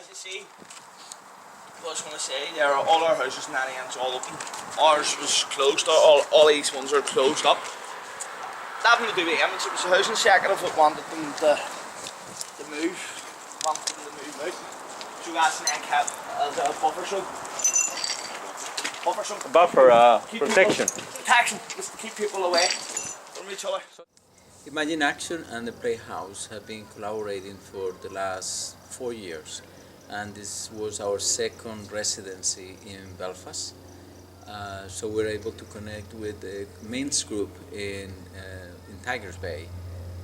as you see, I was going to say, there are all our houses in that end's all open. Ours was closed, all these ones are closed up. Nothing to do with them, it was the housing executive that wanted them to move, out. So that's then kept as a buffer zone. Protection. Protection, just to keep people away from each other. ImaginAction and the Playhouse have been collaborating for the last 4 years, and this was our second residency in Belfast. So we're able to connect with the men's group in Tigers Bay,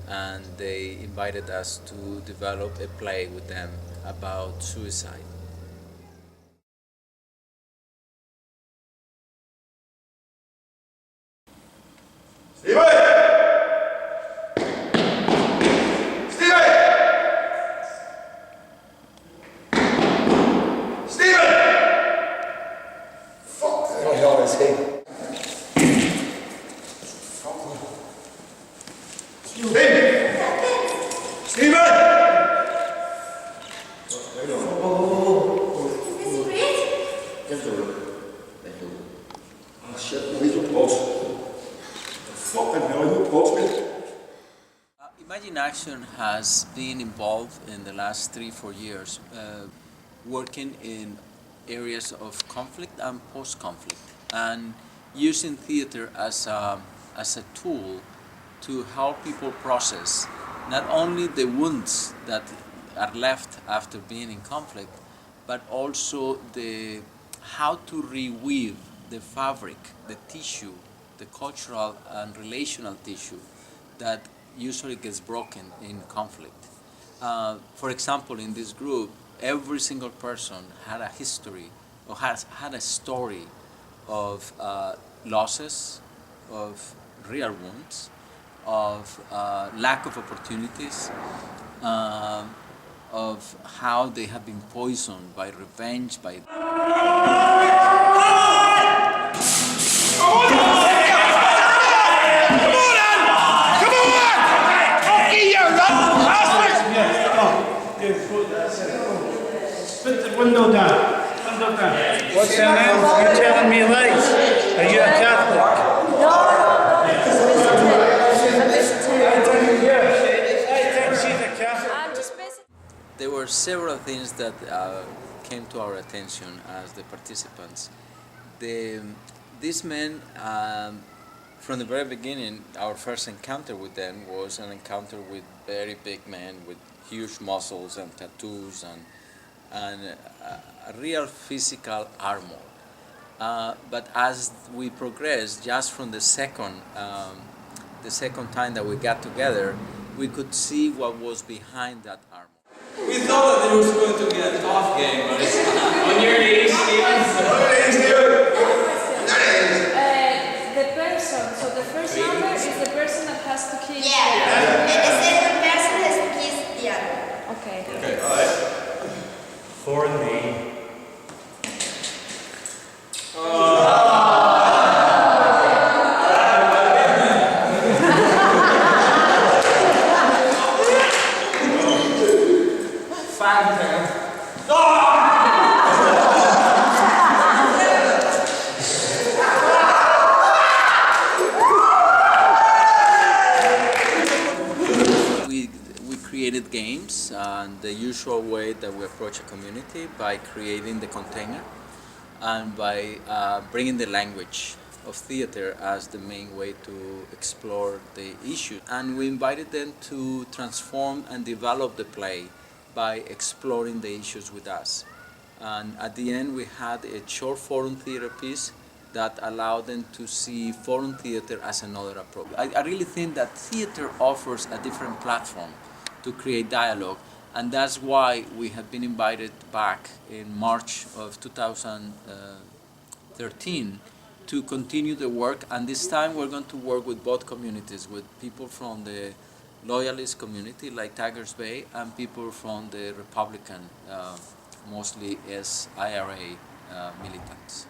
and they invited us to develop a play with them about suicide. ImaginAction has been involved in the last 3-4 years working in areas of conflict and post-conflict, and using theater as a tool to help people process not only the wounds that are left after being in conflict, but also how to reweave the fabric, the tissue, the cultural and relational tissue that usually gets broken in conflict. For example, in this group, every single person had a history or has had a story of losses, of real wounds, of lack of opportunities, of how they have been poisoned by revenge, by Put the window down. What's your name? You're telling me lies. Are you a Catholic? No. There were several things that came to our attention as the participants. These men, from the very beginning, our first encounter with them was an encounter with very big men with huge muscles and tattoos and a real physical armor. But as we progressed, just from the second time that we got together, we could see what was behind that armor. We thought that it was going to be a tough game, but it's not. On your knees, Steven. The person, so the first number is the person that has to kiss the other. And the second person has to kiss the other. Okay. Okay, alright. For me. Created games and the usual way that we approach a community, by creating the container and by bringing the language of theater as the main way to explore the issue. And we invited them to transform and develop the play by exploring the issues with us. And at the end we had a short forum theater piece that allowed them to see forum theater as another approach. I really think that theater offers a different platform to create dialogue, and that's why we have been invited back in March of 2013 to continue the work, and this time we're going to work with both communities, with people from the loyalist community like Tigers Bay and people from the Republican, mostly IRA militants.